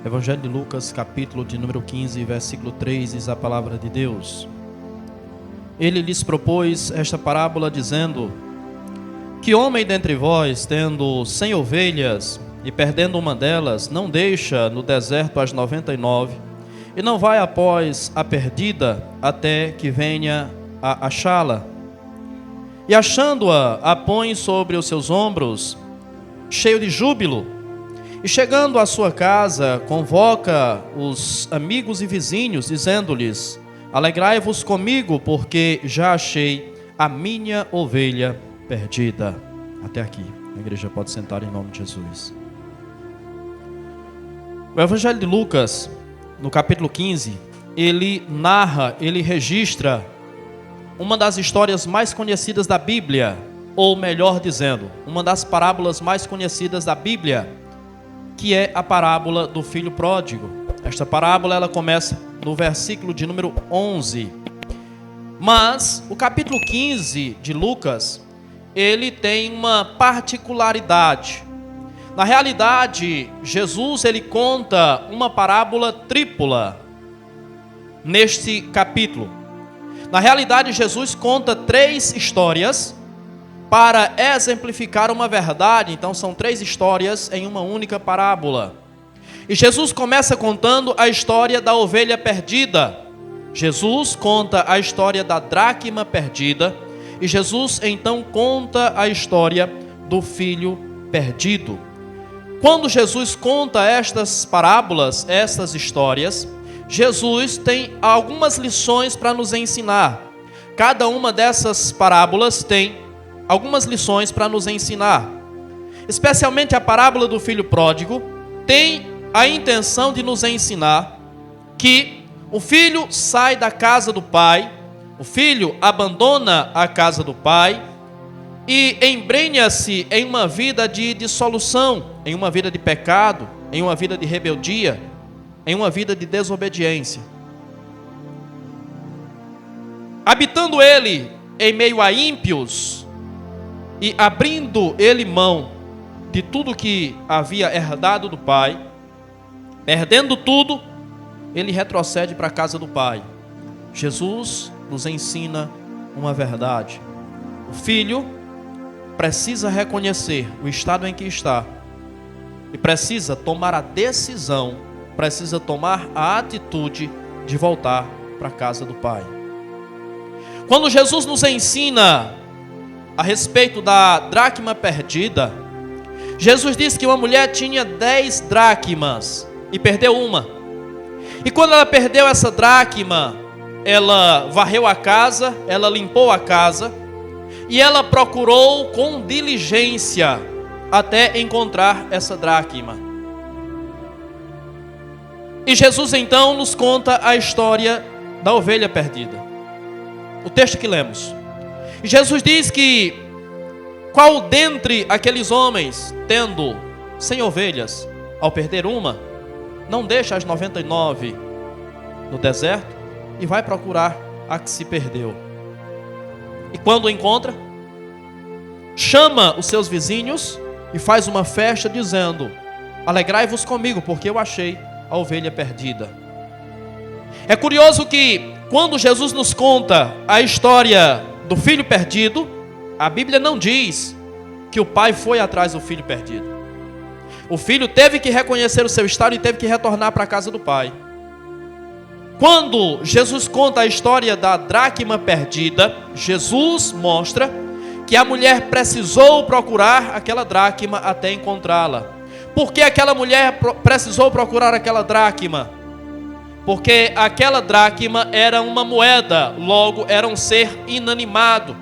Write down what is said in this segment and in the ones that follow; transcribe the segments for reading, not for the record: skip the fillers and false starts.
Evangelho de Lucas, capítulo de número 15, versículo 3, diz a palavra de Deus. Ele lhes propôs esta parábola, dizendo: Que homem dentre vós, tendo 100 ovelhas, e perdendo uma delas, não deixa no deserto as 99, e não vai após a perdida, até que venha a achá-la? E achando-a, a põe sobre os seus ombros, cheio de júbilo. E chegando à sua casa, convoca os amigos e vizinhos, dizendo-lhes: Alegrai-vos comigo, porque já achei a minha ovelha perdida. Até aqui. A igreja pode sentar em nome de Jesus. O Evangelho de Lucas, no capítulo 15, ele registra uma das histórias mais conhecidas da Bíblia, ou melhor dizendo, uma das parábolas mais conhecidas da Bíblia, que é a parábola do filho pródigo. Esta parábola ela começa no versículo de número 11. Mas o capítulo 15 de Lucas, ele tem uma particularidade. Na realidade, Jesus ele conta uma parábola tripla neste capítulo. Na realidade, Jesus conta 3 histórias para exemplificar uma verdade. Então são 3 histórias em uma única parábola. E Jesus começa contando a história da ovelha perdida. Jesus conta a história da dracma perdida. E Jesus então conta a história do filho perdido. Quando Jesus conta estas parábolas, estas histórias, Jesus tem algumas lições para nos ensinar. Cada uma dessas parábolas tem algumas lições para nos ensinar. Especialmente a parábola do filho pródigo tem a intenção de nos ensinar que o filho sai da casa do pai, o filho abandona a casa do pai e embrenha-se em uma vida de dissolução, em uma vida de pecado, em uma vida de rebeldia, em uma vida de desobediência. Habitando ele em meio a ímpios e abrindo ele mão de tudo que havia herdado do pai, perdendo tudo, ele retrocede para a casa do pai. Jesus nos ensina uma verdade. O filho precisa reconhecer o estado em que está e precisa tomar a decisão, precisa tomar a atitude de voltar para a casa do pai. Quando Jesus nos ensina a respeito da dracma perdida, Jesus disse que uma mulher tinha 10 dracmas e perdeu uma. E quando ela perdeu essa dracma, ela varreu a casa, ela limpou a casa e ela procurou com diligência até encontrar essa dracma. E Jesus então nos conta a história da ovelha perdida. O texto que lemos. E Jesus diz que qual dentre aqueles homens, tendo 100 ovelhas, ao perder uma, não deixa as 99 no deserto e vai procurar a que se perdeu. E quando encontra, chama os seus vizinhos e faz uma festa dizendo: Alegrai-vos comigo, porque eu achei a ovelha perdida. É curioso que quando Jesus nos conta a história do filho perdido, a Bíblia não diz que o pai foi atrás do filho perdido. O filho teve que reconhecer o seu estado e teve que retornar para a casa do pai. Quando Jesus conta a história da dracma perdida, Jesus mostra que a mulher precisou procurar aquela dracma até encontrá-la. Por que aquela mulher precisou procurar aquela dracma? Porque aquela dracma era uma moeda, logo era um ser inanimado.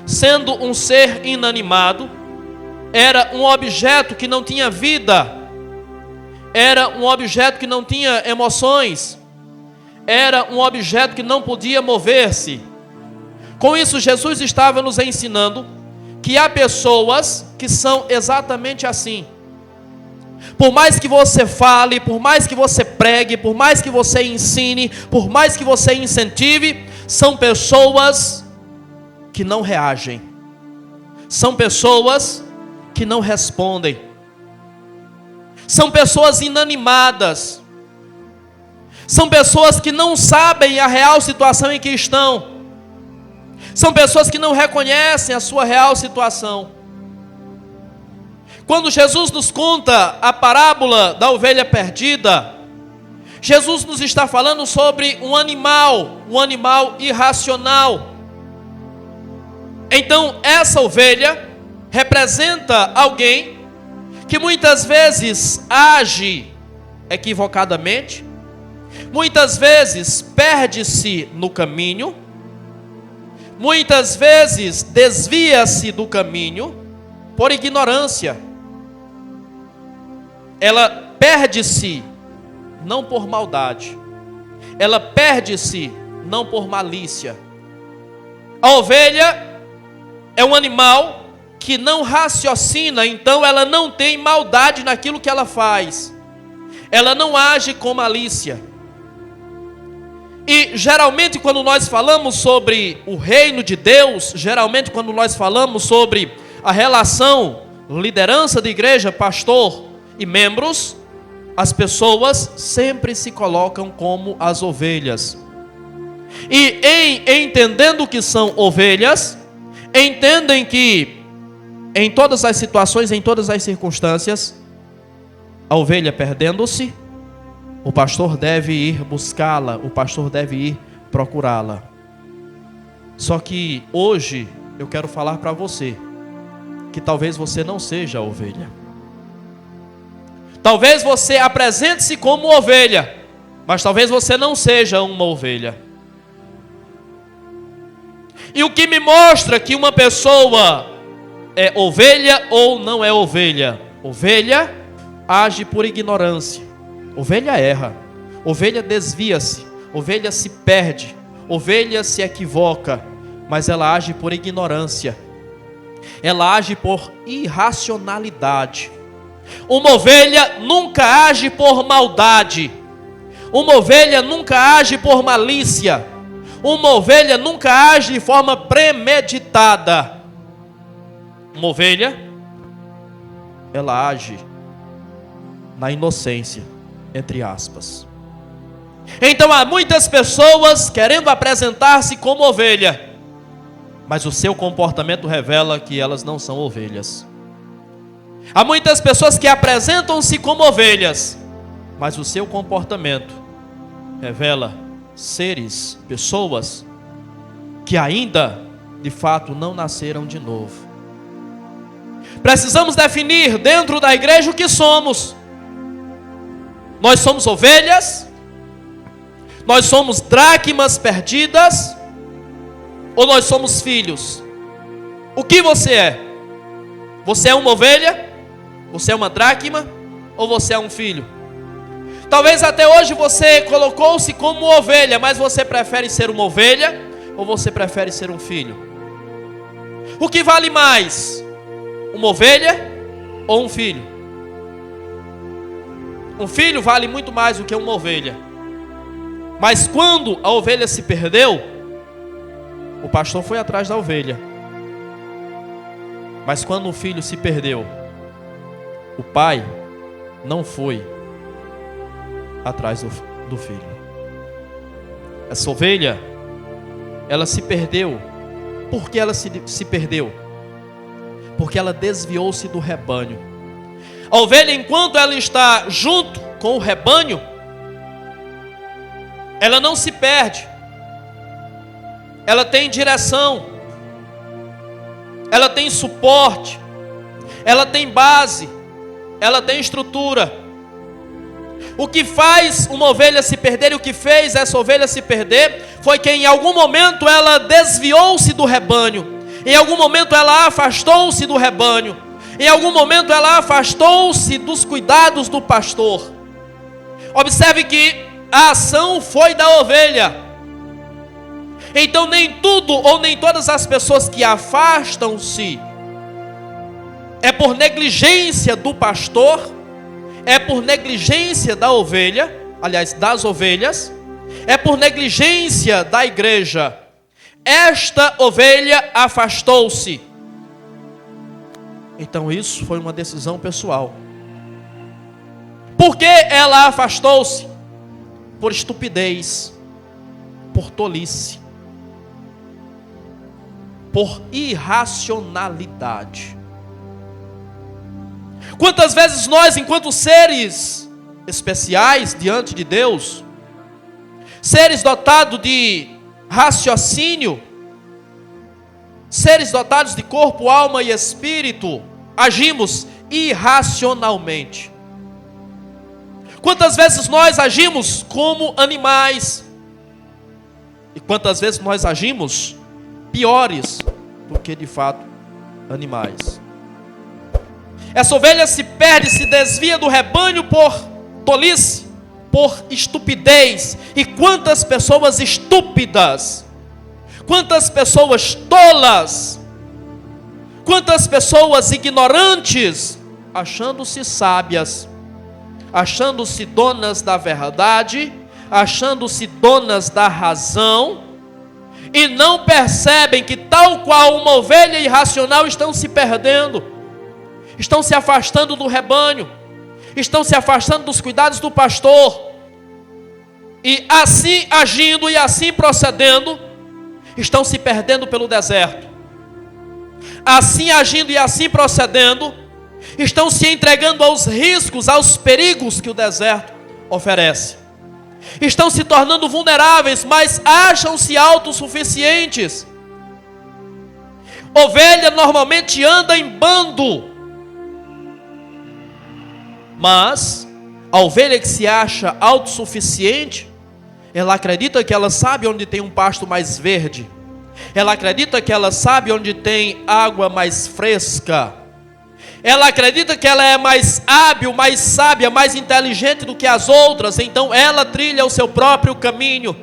Sendo um ser inanimado, era um objeto que não tinha vida, era um objeto que não tinha emoções, era um objeto que não podia mover-se. Com isso, Jesus estava nos ensinando que há pessoas que são exatamente assim. Por mais que você fale, por mais que você pregue, por mais que você ensine, por mais que você incentive, são pessoas que não reagem. São pessoas que não respondem. São pessoas inanimadas. São pessoas que não sabem a real situação em que estão. São pessoas que não reconhecem a sua real situação. Quando Jesus nos conta a parábola da ovelha perdida, Jesus nos está falando sobre um animal irracional. Então, essa ovelha representa alguém que muitas vezes age equivocadamente, muitas vezes perde-se no caminho, muitas vezes desvia-se do caminho por ignorância. Ela perde-se não por maldade, ela perde-se não por malícia. A ovelha é um animal que não raciocina, então ela não tem maldade naquilo que ela faz. Ela não age com malícia. E geralmente quando nós falamos sobre o reino de Deus, geralmente quando nós falamos sobre a relação liderança de igreja, pastor e membros, as pessoas sempre se colocam como as ovelhas. E entendendo que são ovelhas, entendem que em todas as situações, em todas as circunstâncias, a ovelha perdendo-se, o pastor deve ir buscá-la, o pastor deve ir procurá-la. Só que hoje eu quero falar para você que talvez você não seja a ovelha. Talvez você apresente-se como ovelha, mas talvez você não seja uma ovelha. E o que me mostra que uma pessoa é ovelha ou não é ovelha? Ovelha age por ignorância. Ovelha erra. Ovelha desvia-se. Ovelha se perde. Ovelha se equivoca. Mas ela age por ignorância. Ela age por irracionalidade. Uma ovelha nunca age por maldade. Uma ovelha nunca age por malícia. Uma ovelha nunca age de forma premeditada. Uma ovelha, ela age na inocência, entre aspas. Então há muitas pessoas querendo apresentar-se como ovelha, mas o seu comportamento revela que elas não são ovelhas. Há muitas pessoas que apresentam-se como ovelhas, mas o seu comportamento revela seres, pessoas que ainda, de fato, não nasceram de novo. Precisamos definir dentro da igreja o que somos. Nós somos ovelhas? Nós somos dracmas perdidas? Ou nós somos filhos? O que você é? Você é uma ovelha? Você é uma dracma? Ou você é um filho? Talvez até hoje você colocou-se como ovelha, mas você prefere ser uma ovelha ou você prefere ser um filho? O que vale mais? Uma ovelha ou um filho? Um filho vale muito mais do que uma ovelha. Mas quando a ovelha se perdeu, o pastor foi atrás da ovelha. Mas quando o filho se perdeu, o pai não foi atrás do filho. Essa ovelha, ela se perdeu. Por que ela se perdeu? Porque ela desviou-se do rebanho. A ovelha, enquanto ela está junto com o rebanho, ela não se perde. Ela tem direção. Ela tem suporte. Ela tem base. Ela tem estrutura. O que faz uma ovelha se perder e o que fez essa ovelha se perder foi que em algum momento ela desviou-se do rebanho. Em algum momento ela afastou-se do rebanho. Em algum momento ela afastou-se dos cuidados do pastor. Observe que a ação foi da ovelha. Então nem tudo ou nem todas as pessoas que afastam-se é por negligência do pastor, é por negligência da ovelha, aliás, das ovelhas, é por negligência da igreja. Esta ovelha afastou-se. Então isso foi uma decisão pessoal. Por que ela afastou-se? Por estupidez, por tolice, por irracionalidade. Quantas vezes nós, enquanto seres especiais diante de Deus, seres dotados de raciocínio, seres dotados de corpo, alma e espírito, agimos irracionalmente? Quantas vezes nós agimos como animais? E quantas vezes nós agimos piores do que de fato animais? Essa ovelha se perde, se desvia do rebanho por tolice, por estupidez. E quantas pessoas estúpidas, quantas pessoas tolas, quantas pessoas ignorantes, achando-se sábias, achando-se donas da verdade, achando-se donas da razão, e não percebem que, tal qual uma ovelha irracional, estão se perdendo, estão se afastando do rebanho, estão se afastando dos cuidados do pastor, e assim agindo e assim procedendo, estão se perdendo pelo deserto. Assim agindo e assim procedendo, estão se entregando aos riscos, aos perigos que o deserto oferece. Estão se tornando vulneráveis, mas acham-se autossuficientes. Ovelha normalmente anda em bando, mas a ovelha que se acha autossuficiente, ela acredita que ela sabe onde tem um pasto mais verde, ela acredita que ela sabe onde tem água mais fresca, ela acredita que ela é mais hábil, mais sábia, mais inteligente do que as outras, então ela trilha o seu próprio caminho.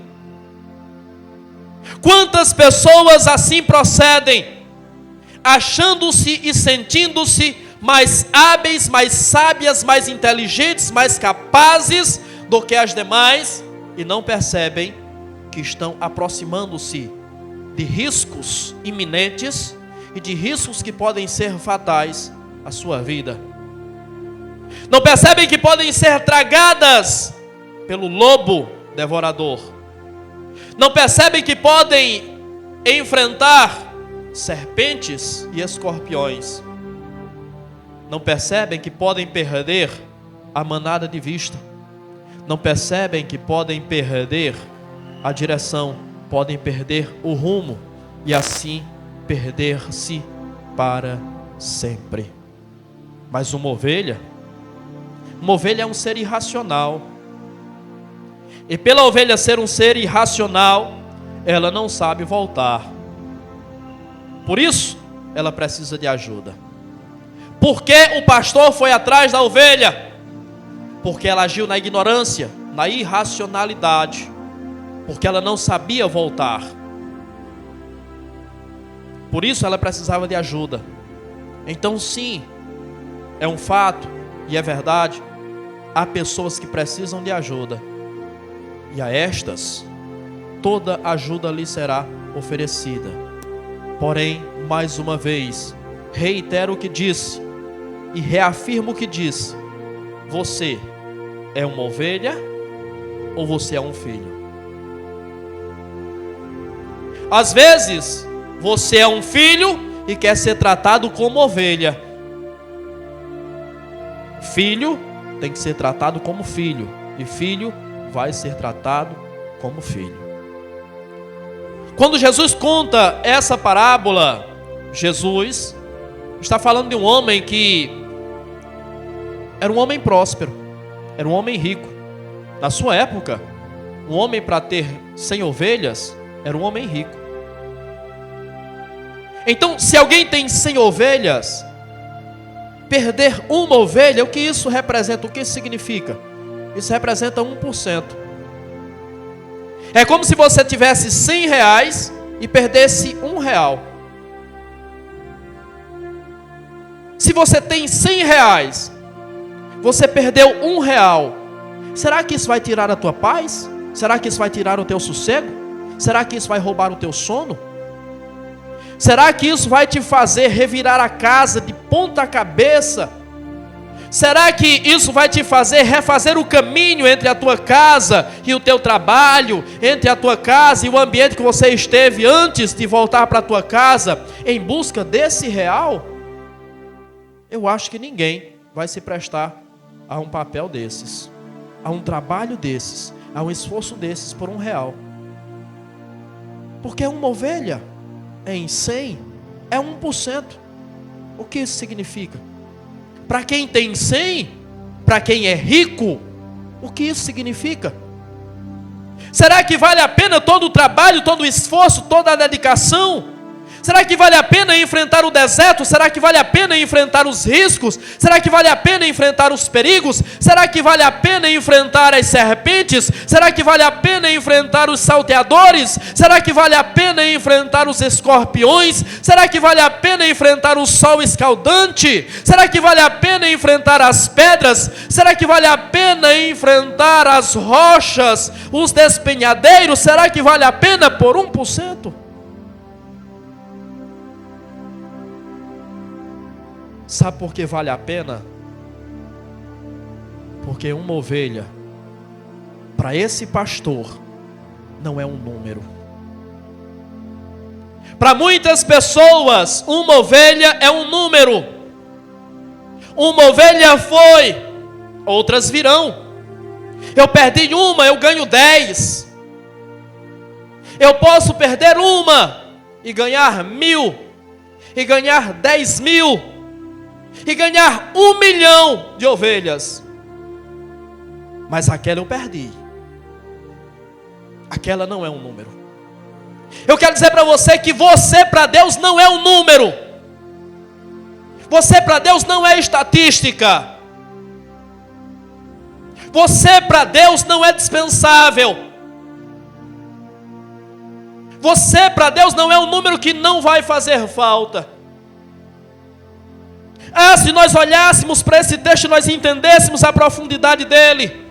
Quantas pessoas assim procedem, achando-se e sentindo-se mais hábeis, mais sábias, mais inteligentes, mais capazes do que as demais, e não percebem que estão aproximando-se de riscos iminentes e de riscos que podem ser fatais à sua vida. Não percebem que podem ser tragadas pelo lobo devorador. Não percebem que podem enfrentar serpentes e escorpiões. Não percebem que podem perder a manada de vista. Não percebem que podem perder a direção, podem perder o rumo e assim perder-se para sempre. Mas uma ovelha é um ser irracional. E pela ovelha ser um ser irracional, ela não sabe voltar. Por isso, ela precisa de ajuda. Por que o pastor foi atrás da ovelha? Porque ela agiu na ignorância, na irracionalidade, porque ela não sabia voltar. Por isso ela precisava de ajuda. Então sim, é um fato e é verdade, há pessoas que precisam de ajuda, e a estas toda ajuda lhe será oferecida. Porém, mais uma vez, reitero o que disse e reafirmo o que disse: você é uma ovelha ou você é um filho? Às vezes você é um filho e quer ser tratado como ovelha. Filho tem que ser tratado como filho, e filho vai ser tratado como filho. Quando Jesus conta essa parábola, Jesus está falando de um homem que era um homem próspero, era um homem rico. Na sua época, um homem para ter 100 ovelhas era um homem rico. Então, se alguém tem 100 ovelhas, perder uma ovelha, o que isso representa? O que isso significa? Isso representa 1%. É como se você tivesse 100 reais e perdesse R$1. Se você tem 100 reais, você perdeu R$1, será que isso vai tirar a tua paz? Será que isso vai tirar o teu sossego? Será que isso vai roubar o teu sono? Será que isso vai te fazer revirar a casa de ponta cabeça? Será que isso vai te fazer refazer o caminho entre a tua casa e o teu trabalho, entre a tua casa e o ambiente que você esteve antes de voltar para a tua casa, em busca desse real? Eu acho que ninguém vai se prestar a um papel desses, a um trabalho desses, a um esforço desses por R$1. Porque uma ovelha em 100 é 1%. O que isso significa? Para quem tem 100, para quem é rico, o que isso significa? Será que vale a pena todo o trabalho, todo o esforço, toda a dedicação? Será que vale a pena enfrentar o deserto? Será que vale a pena enfrentar os riscos? Será que vale a pena enfrentar os perigos? Será que vale a pena enfrentar as serpentes? Será que vale a pena enfrentar os salteadores? Será que vale a pena enfrentar os escorpiões? Será que vale a pena enfrentar o sol escaldante? Será que vale a pena enfrentar as pedras? Será que vale a pena enfrentar as rochas, os despenhadeiros? Será que vale a pena por 1%? Sabe por que vale a pena? Porque uma ovelha, para esse pastor, não é um número. Para muitas pessoas, uma ovelha é um número. Uma ovelha foi, outras virão. Eu perdi uma, eu ganho 10. Eu posso perder uma e ganhar 1000, e ganhar 10.000, e ganhar 1 milhão de ovelhas. Mas aquela eu perdi. Aquela não é um número. Eu quero dizer para você que você para Deus não é um número. Você para Deus não é estatística. Você para Deus não é dispensável. Você para Deus não é um número que não vai fazer falta. Se nós olhássemos para esse texto e nós entendêssemos a profundidade dele,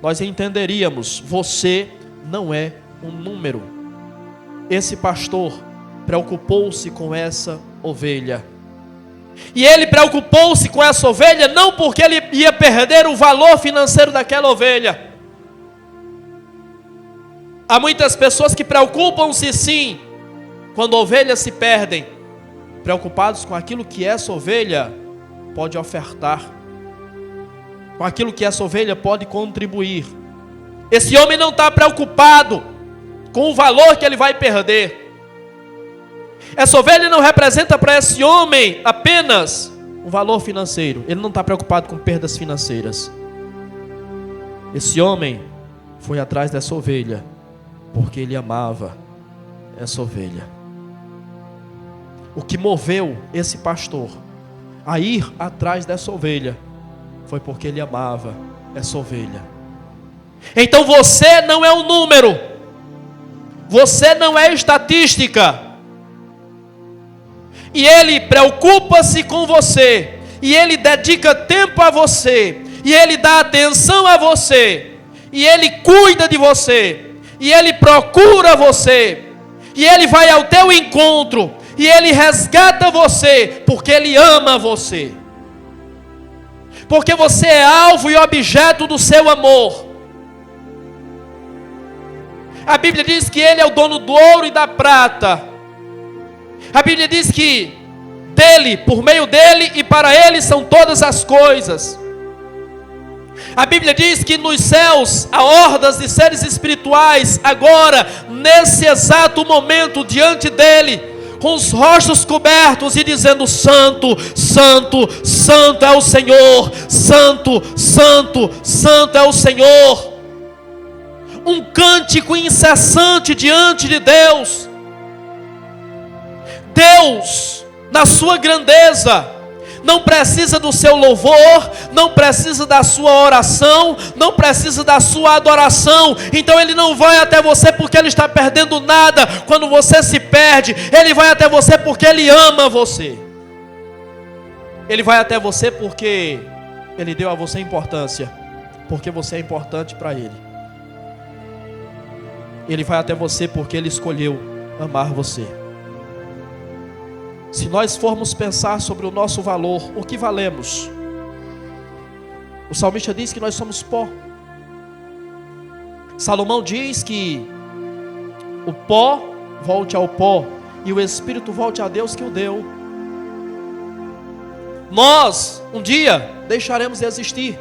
nós entenderíamos: você não é um número. Esse pastor preocupou-se com essa ovelha. E ele preocupou-se com essa ovelha não porque ele ia perder o valor financeiro daquela ovelha. Há muitas pessoas que preocupam-se sim, quando ovelhas se perdem, preocupados com aquilo que essa ovelha pode ofertar, com aquilo que essa ovelha pode contribuir. Esse homem não está preocupado com o valor que ele vai perder. Essa ovelha não representa para esse homem apenas um valor financeiro. Ele não está preocupado com perdas financeiras. Esse homem foi atrás dessa ovelha porque ele amava essa ovelha. O que moveu esse pastor a ir atrás dessa ovelha foi porque ele amava essa ovelha. Então você não é um número. Você não é estatística. E ele preocupa-se com você. E ele dedica tempo a você. E ele dá atenção a você. E ele cuida de você. E ele procura você. E ele vai ao teu encontro. E ele resgata você, porque ele ama você. Porque você é alvo e objeto do seu amor. A Bíblia diz que ele é o dono do ouro e da prata. A Bíblia diz que dele, por meio dele e para ele são todas as coisas. A Bíblia diz que nos céus há hordas de seres espirituais, agora, nesse exato momento, diante dele, com os rostos cobertos e dizendo: Santo, Santo, Santo é o Senhor, Santo, Santo, Santo é o Senhor. Um cântico incessante diante de Deus. Deus, na sua grandeza, não precisa do seu louvor, não precisa da sua oração, não precisa da sua adoração. Então ele não vai até você porque ele está perdendo nada quando você se perde. Ele vai até você porque ele ama você. Ele vai até você porque ele deu a você importância, porque você é importante para ele. Ele vai até você porque ele escolheu amar você. Se nós formos pensar sobre o nosso valor, o que valemos? O salmista diz que nós somos pó. Salomão diz que o pó volte ao pó e o espírito volte a Deus que o deu. Nós, um dia, deixaremos de existir.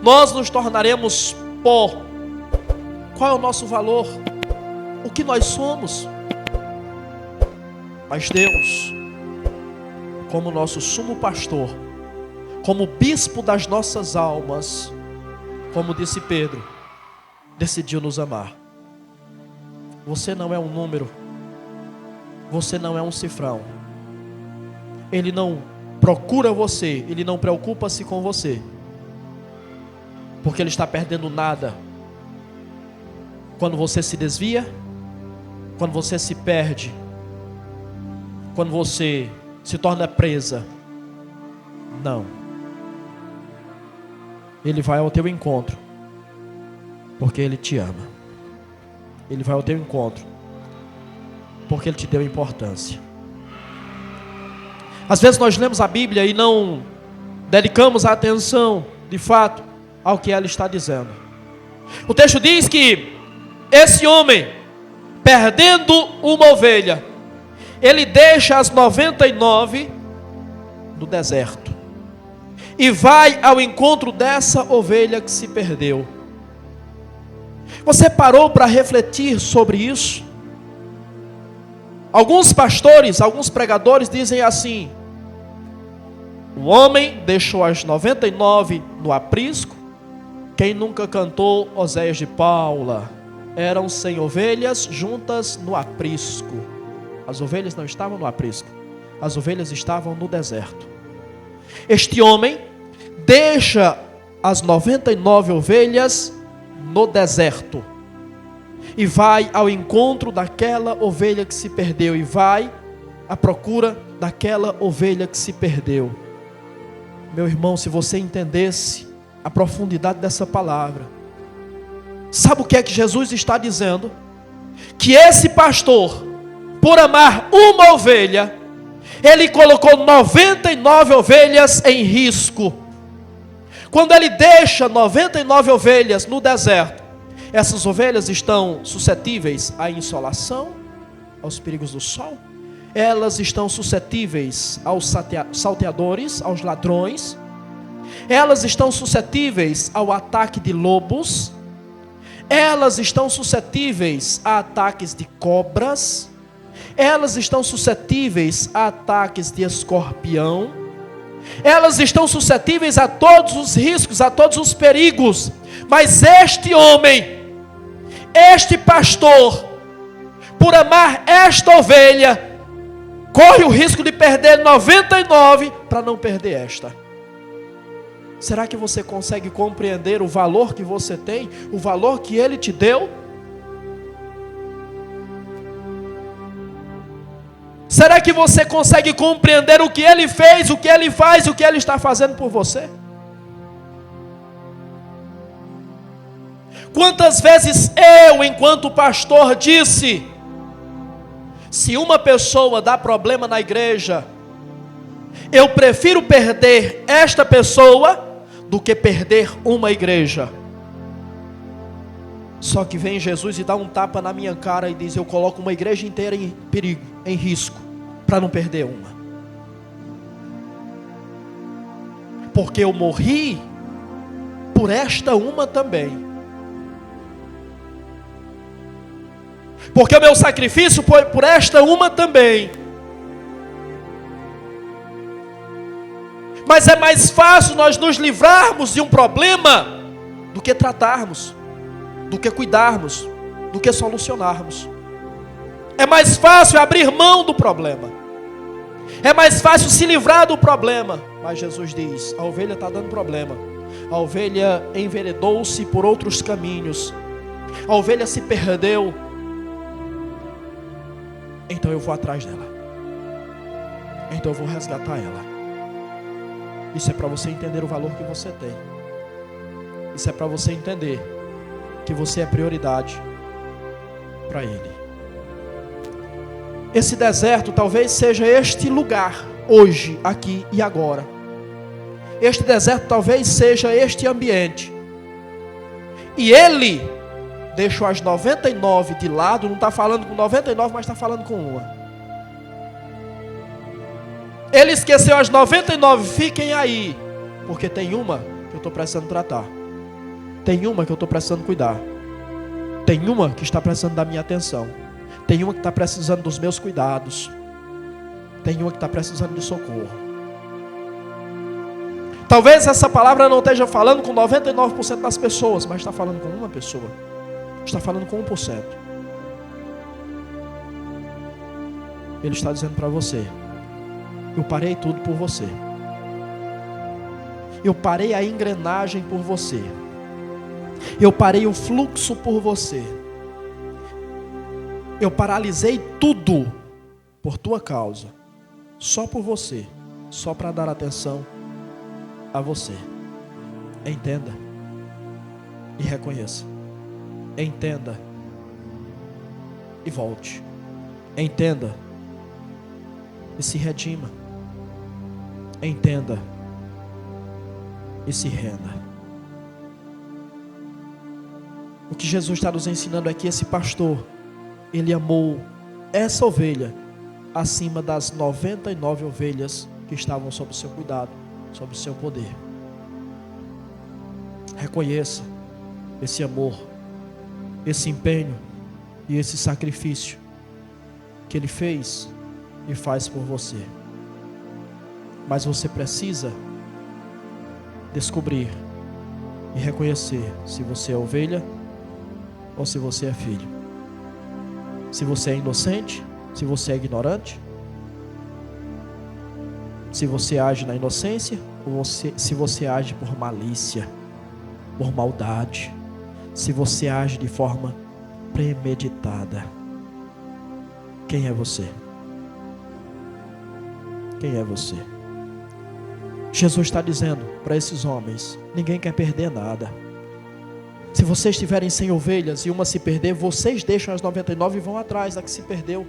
Nós nos tornaremos pó. Qual é o nosso valor? O que nós somos? Mas Deus, como nosso sumo pastor, como bispo das nossas almas, como disse Pedro, decidiu nos amar. Você não é um número, você não é um cifrão. Ele não procura você, Ele não preocupa-se com você, porque Ele está perdendo nada quando você se desvia, quando você se perde, quando você se torna presa. Não. Ele vai ao teu encontro, porque Ele te ama. Ele vai ao teu encontro, porque Ele te deu importância. Às vezes nós lemos a Bíblia e não dedicamos a atenção, de fato, ao que ela está dizendo. O texto diz que esse homem, perdendo uma ovelha, ele deixa as 99 no deserto e vai ao encontro dessa ovelha que se perdeu. Você parou para refletir sobre isso? Alguns pastores, alguns pregadores dizem assim: o homem deixou as 99 no aprisco. Quem nunca cantou Oséias de Paula? Eram 100 ovelhas juntas no aprisco. As ovelhas não estavam no aprisco, as ovelhas estavam no deserto. Este homem deixa as 99 ovelhas no deserto e vai ao encontro daquela ovelha que se perdeu, e vai à procura daquela ovelha que se perdeu. Meu irmão, se você entendesse a profundidade dessa palavra, sabe o que é que Jesus está dizendo? Que esse pastor, por amar uma ovelha, ele colocou 99 ovelhas em risco. Quando ele deixa 99 ovelhas no deserto, essas ovelhas estão suscetíveis à insolação, aos perigos do sol. Elas estão suscetíveis aos salteadores, aos ladrões. Elas estão suscetíveis ao ataque de lobos. Elas estão suscetíveis a ataques de cobras. Elas estão suscetíveis a ataques de escorpião. Elas estão suscetíveis a todos os riscos, a todos os perigos. Mas este homem, este pastor, por amar esta ovelha, corre o risco de perder 99 para não perder esta. Será que você consegue compreender o valor que você tem, o valor que Ele te deu? Será que você consegue compreender o que Ele fez, o que Ele faz, o que Ele está fazendo por você? Quantas vezes eu, enquanto pastor, disse: se uma pessoa dá problema na igreja, eu prefiro perder esta pessoa do que perder uma igreja. Só que vem Jesus e dá um tapa na minha cara e diz: eu coloco uma igreja inteira em perigo, em risco, para não perder uma. Porque eu morri por esta uma também. Porque o meu sacrifício foi por esta uma também. Mas é mais fácil nós nos livrarmos de um problema do que tratarmos, do que cuidarmos, do que solucionarmos. É mais fácil abrir mão do problema. É mais fácil se livrar do problema. Mas Jesus diz: a ovelha está dando problema. A ovelha enveredou-se por outros caminhos. A ovelha se perdeu. Então eu vou atrás dela. Então eu vou resgatar ela. Isso é para você entender o valor que você tem. Isso é para você entender que você é prioridade para Ele. Esse deserto talvez seja este lugar, hoje, aqui e agora. este deserto talvez seja este ambiente. E ele deixou as 99 de lado, não está falando com 99, mas está falando com uma. Ele esqueceu as 99, fiquem aí, porque tem uma que eu estou precisando tratar. Tem uma que eu estou precisando cuidar. Tem uma que está precisando da minha atenção. Tem uma que está precisando dos meus cuidados. Tem uma que está precisando de socorro. Talvez essa palavra não esteja falando com 99% das pessoas, mas está falando com uma pessoa. Está falando com 1%. Ele está dizendo para você: eu parei tudo por você. Eu parei a engrenagem por você. Eu parei o fluxo por você. Eu paralisei tudo por tua causa. Só por você. Só para dar atenção a você. Entenda e reconheça. Entenda e volte. Entenda e se redima. Entenda e se renda. O que Jesus está nos ensinando é que esse pastor, ele amou essa ovelha acima das 99 ovelhas que estavam sob o seu cuidado, sob o seu poder. Reconheça esse amor, esse empenho e esse sacrifício que ele fez e faz por você. Mas você precisa descobrir e reconhecer se você é ovelha ou se você é filho. Se você é inocente, se você é ignorante, se você age na inocência ou se você age por malícia, por maldade, se você age de forma premeditada. Quem é você? Quem é você? Jesus está dizendo para esses homens: ninguém quer perder nada. Se vocês estiverem 100 ovelhas e uma se perder, vocês deixam as 99 e vão atrás da que se perdeu.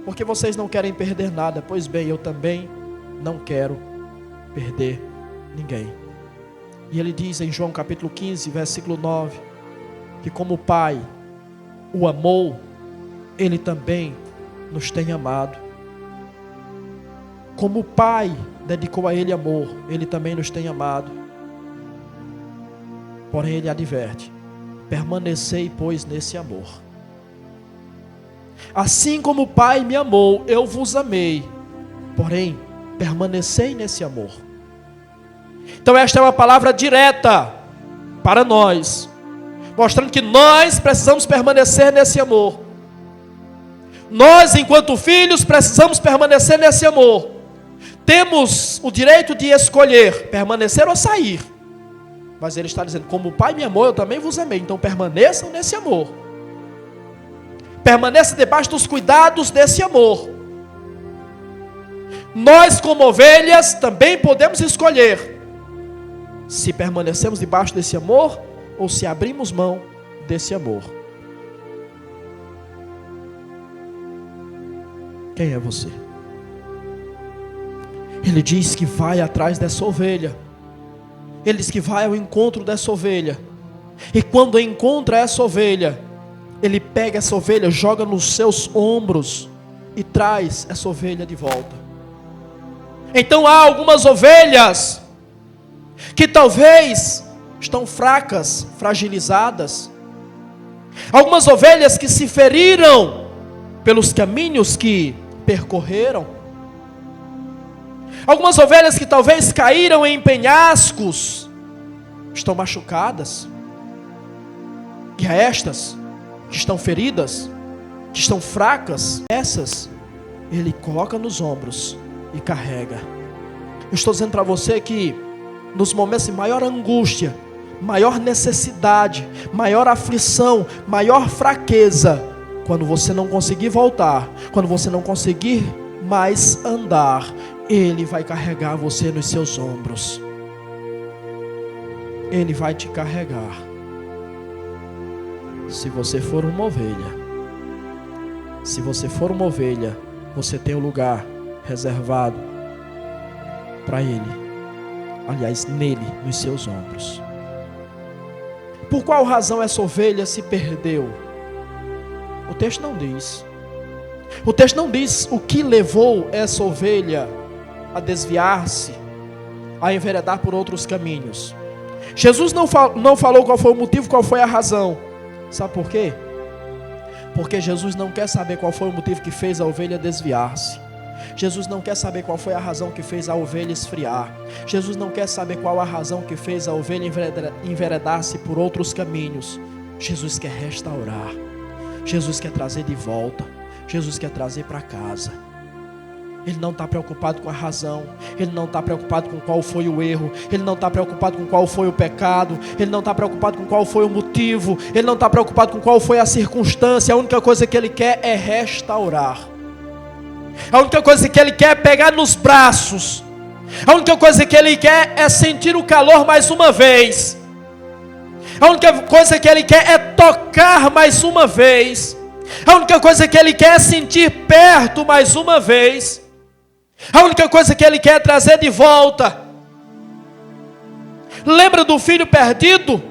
Porque vocês não querem perder nada. Pois bem, eu também não quero perder ninguém. E ele diz em João capítulo 15, versículo 9, que como o Pai o amou, ele também nos tem amado. Como o Pai dedicou a ele amor, ele também nos tem amado. Porém ele adverte: permanecei, pois, nesse amor. Assim como o Pai me amou, eu vos amei. Porém, permanecei nesse amor. Então esta é uma palavra direta para nós, mostrando que nós precisamos permanecer nesse amor. Nós, enquanto filhos, precisamos permanecer nesse amor. Temos o direito de escolher permanecer ou sair. Mas ele está dizendo: como o Pai me amou, eu também vos amei. Então permaneçam nesse amor. Permaneça debaixo dos cuidados desse amor. Nós, como ovelhas, também podemos escolher se permanecemos debaixo desse amor ou se abrimos mão desse amor. Quem é você? Ele diz que vai atrás dessa ovelha. Ele diz que vai ao encontro dessa ovelha. E quando encontra essa ovelha, ele pega essa ovelha, joga nos seus ombros e traz essa ovelha de volta. Então há algumas ovelhas que talvez estão fracas, fragilizadas. Algumas ovelhas que se feriram pelos caminhos que percorreram. Algumas ovelhas que talvez caíram em penhascos, estão machucadas. E a estas que estão feridas, que estão fracas, essas ele coloca nos ombros e carrega. Eu estou dizendo para você que nos momentos de maior angústia, maior necessidade, maior aflição, maior fraqueza, quando você não conseguir voltar, quando você não conseguir mais andar, ele vai carregar você nos seus ombros. Ele vai te carregar. Se você for uma ovelha, se você for uma ovelha, você tem um lugar reservado para ele. aliás, nele, nos seus ombros. Por qual razão essa ovelha se perdeu? O texto não diz. O texto não diz o que levou essa ovelha a desviar-se, a enveredar por outros caminhos. Jesus não falou qual foi o motivo, qual foi a razão. Sabe por quê? Porque Jesus não quer saber qual foi o motivo que fez a ovelha desviar-se. Jesus não quer saber qual foi a razão que fez a ovelha esfriar. Jesus não quer saber qual a razão que fez a ovelha enveredar-se por outros caminhos. Jesus quer restaurar. Jesus quer trazer de volta. Jesus quer trazer para casa. Ele não está preocupado com a razão. Ele não está preocupado com qual foi o erro. Ele não está preocupado com qual foi o pecado. Ele não está preocupado com qual foi o motivo. Ele não está preocupado com qual foi a circunstância. A única coisa que ele quer é restaurar. A única coisa que ele quer é pegar nos braços. A única coisa que ele quer é sentir o calor mais uma vez. A única coisa que ele quer é tocar mais uma vez. A única coisa que ele quer é sentir perto mais uma vez. A única coisa que ele quer é trazer de volta. Lembra do filho perdido?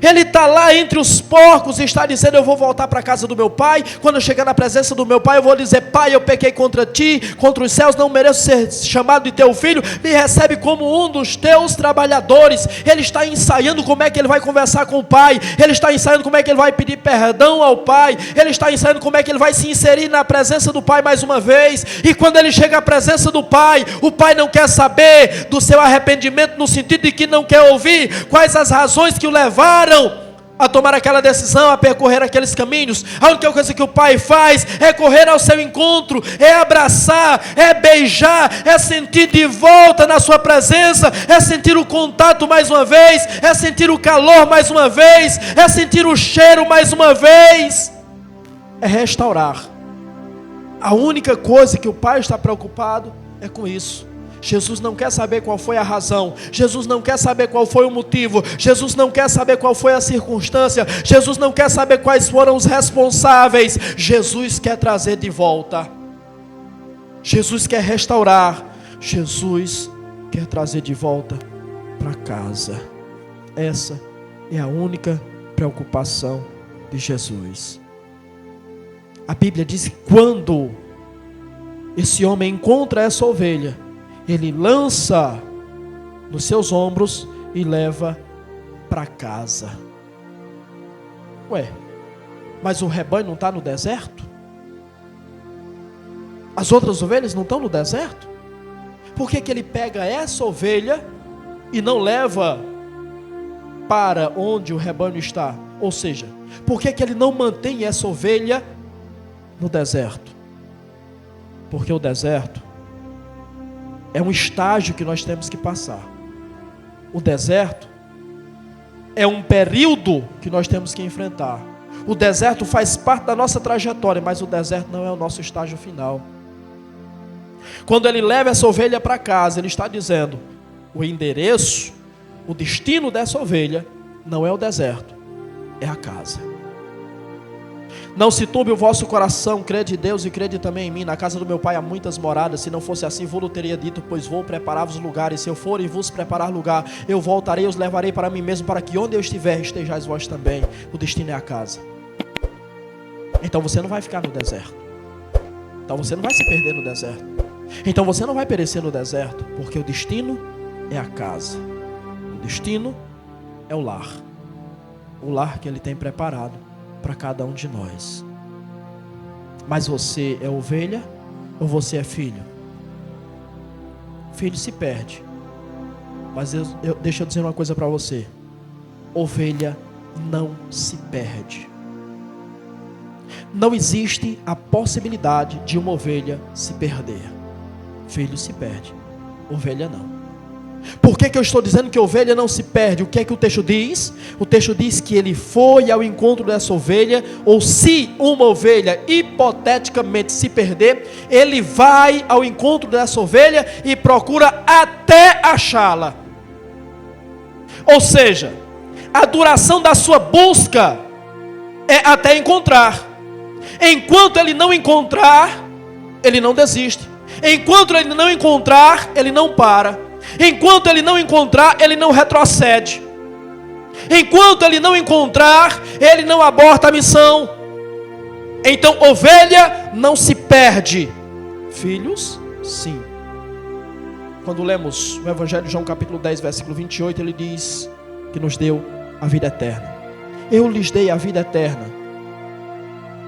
Ele está lá entre os porcos e está dizendo: eu vou voltar para a casa do meu pai. Quando eu chegar na presença do meu pai, eu vou dizer: pai, eu pequei contra ti, contra os céus, não mereço ser chamado de teu filho. Me recebe como um dos teus trabalhadores. Ele está ensaiando como é que ele vai conversar com o pai. Ele está ensaiando como é que ele vai pedir perdão ao pai. Ele está ensaiando como é que ele vai se inserir na presença do pai mais uma vez. E quando ele chega à presença do pai, o pai não quer saber do seu arrependimento, no sentido de que não quer ouvir quais as razões que o levaram a tomar aquela decisão, a percorrer aqueles caminhos. A única coisa que o pai faz é correr ao seu encontro, é abraçar, é beijar, é sentir de volta na sua presença, é sentir o contato mais uma vez, é sentir o calor mais uma vez, é sentir o cheiro mais uma vez, é restaurar. A única coisa que o pai está preocupado é com isso. Jesus não quer saber qual foi a razão. Jesus não quer saber qual foi o motivo. Jesus não quer saber qual foi a circunstância. Jesus não quer saber quais foram os responsáveis. Jesus quer trazer de volta. Jesus quer restaurar. Jesus quer trazer de volta para casa. Essa é a única preocupação de Jesus. A Bíblia diz que quando esse homem encontra essa ovelha, ele lança nos seus ombros e leva para casa. Ué, mas o rebanho não está no deserto? As outras ovelhas não estão no deserto? Por que ele pega essa ovelha e não leva para onde o rebanho está? Ou seja, por que ele não mantém essa ovelha no deserto? Porque o deserto é um estágio que nós temos que passar. O deserto é um período que nós temos que enfrentar. O deserto faz parte da nossa trajetória, mas o deserto não é o nosso estágio final. Quando ele leva essa ovelha para casa, ele está dizendo: o endereço, o destino dessa ovelha não é o deserto, é a casa. Não se turbe o vosso coração, crede em Deus e crede também em mim. Na casa do meu pai há muitas moradas. Se não fosse assim, vou-lo teria dito, pois vou preparar-vos lugares. Se eu for e vos preparar lugar, eu voltarei e os levarei para mim mesmo, para que onde eu estiver, estejais vós também. O destino é a casa. Então você não vai ficar no deserto. Então você não vai se perder no deserto. Então você não vai perecer no deserto, porque o destino é a casa. O destino é o lar. O lar que ele tem preparado para cada um de nós. Mas você é ovelha ou você é filho? Filho se perde. Mas deixa eu dizer uma coisa para você: ovelha não se perde. Não existe a possibilidade de uma ovelha se perder. Filho se perde, ovelha não. Por que eu estou dizendo que a ovelha não se perde? O que é que o texto diz? O texto diz que ele foi ao encontro dessa ovelha, ou se uma ovelha hipoteticamente se perder, ele vai ao encontro dessa ovelha e procura até achá-la. Ou seja, a duração da sua busca é até encontrar. Enquanto ele não encontrar, ele não desiste. Enquanto ele não encontrar, ele não para. Enquanto ele não encontrar, ele não retrocede. Enquanto ele não encontrar, ele não aborta a missão. Então, ovelha não se perde. Filhos, sim. Quando lemos o Evangelho de João capítulo 10, versículo 28, ele diz que nos deu a vida eterna. Eu lhes dei a vida eterna,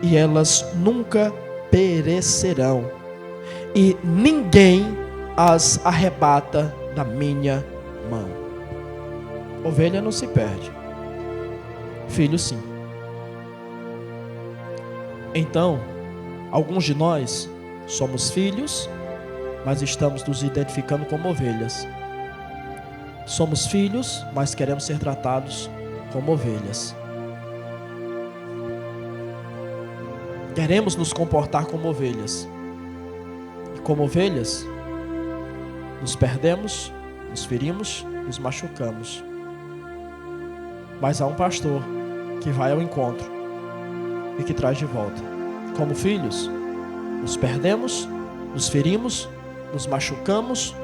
e elas nunca perecerão, e ninguém as arrebata da minha mão. Ovelha não se perde. Filho, sim. Então, alguns de nós somos filhos, mas estamos nos identificando como ovelhas. Somos filhos, mas queremos ser tratados como ovelhas. Queremos nos comportar como ovelhas. E como ovelhas, nos perdemos, nos ferimos, nos machucamos. Mas há um pastor que vai ao encontro e que traz de volta. Como filhos, nos perdemos, nos ferimos, nos machucamos,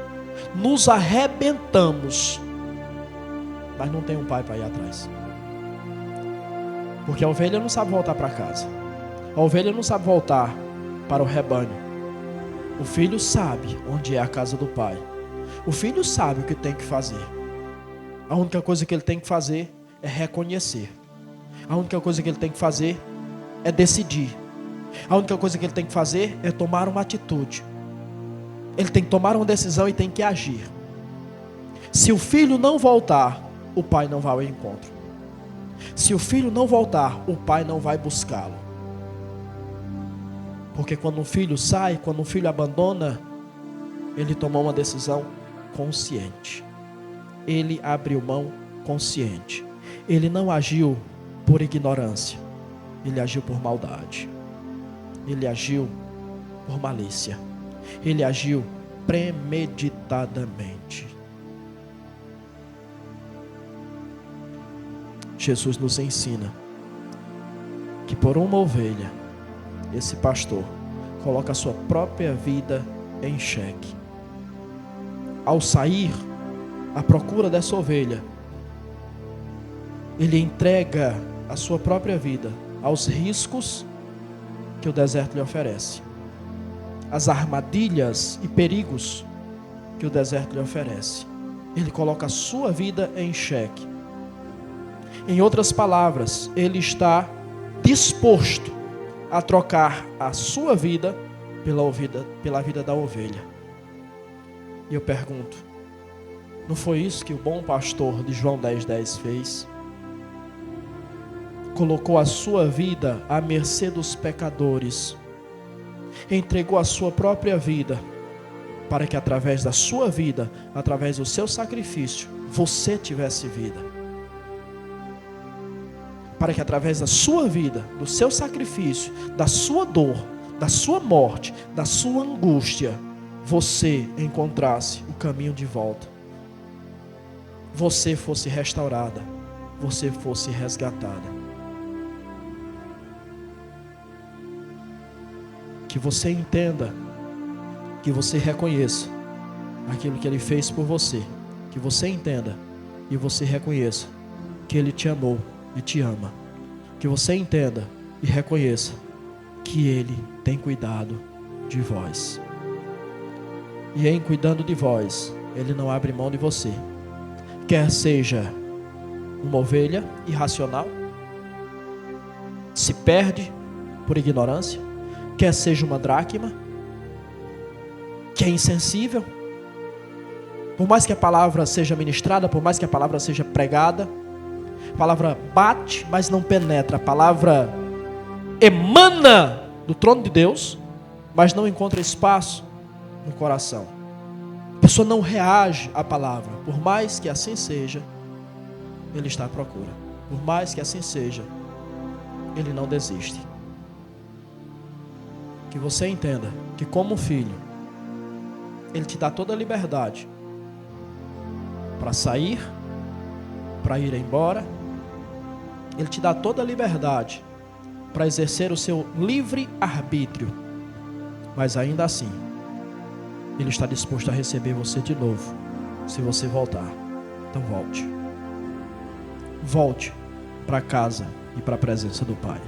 nos arrebentamos, mas não tem um pai para ir atrás. Porque a ovelha não sabe voltar para casa. A ovelha não sabe voltar para o rebanho. O filho sabe onde é a casa do pai. O filho sabe o que tem que fazer. A única coisa que ele tem que fazer é reconhecer. A única coisa que ele tem que fazer é decidir. A única coisa que ele tem que fazer é tomar uma atitude. Ele tem que tomar uma decisão e tem que agir. Se o filho não voltar, o pai não vai ao encontro. Se o filho não voltar, o pai não vai buscá-lo. Porque quando um filho sai, quando um filho abandona, ele tomou uma decisão consciente. Ele abriu mão consciente. Ele não agiu por ignorância. Ele agiu por maldade. Ele agiu por malícia. Ele agiu premeditadamente. Jesus nos ensina que por uma ovelha, esse pastor coloca a sua própria vida em xeque. Ao sair à procura dessa ovelha, ele entrega a sua própria vida aos riscos que o deserto lhe oferece, as armadilhas e perigos que o deserto lhe oferece. Ele coloca a sua vida em xeque. Em outras palavras, ele está disposto a trocar a sua vida pela vida da ovelha. E eu pergunto, não foi isso que o bom pastor de João 10:10 fez? Colocou a sua vida à mercê dos pecadores, entregou a sua própria vida, para que através da sua vida, através do seu sacrifício, você tivesse vida. Para que através da sua vida, do seu sacrifício, da sua dor, da sua morte, da sua angústia, você encontrasse o caminho de volta. Você fosse restaurada, você fosse resgatada. Que você entenda, que você reconheça aquilo que Ele fez por você. Que você entenda e você reconheça que Ele te amou e te ama. Que você entenda e reconheça que Ele tem cuidado de vós. E em cuidando de vós, Ele não abre mão de você. Quer seja uma ovelha irracional, se perde por ignorância, quer seja uma dracma, que é insensível, por mais que a palavra seja ministrada, por mais que a palavra seja pregada, a palavra bate, mas não penetra, a palavra emana do trono de Deus, mas não encontra espaço no coração. A pessoa não reage à palavra, por mais que assim seja, ele está à procura, por mais que assim seja, ele não desiste. Que você entenda que como filho, Ele te dá toda a liberdade para sair, para ir embora. Ele te dá toda a liberdade para exercer o seu livre arbítrio. Mas ainda assim, Ele está disposto a receber você de novo se você voltar. Então volte. Volte para casa e para a presença do Pai.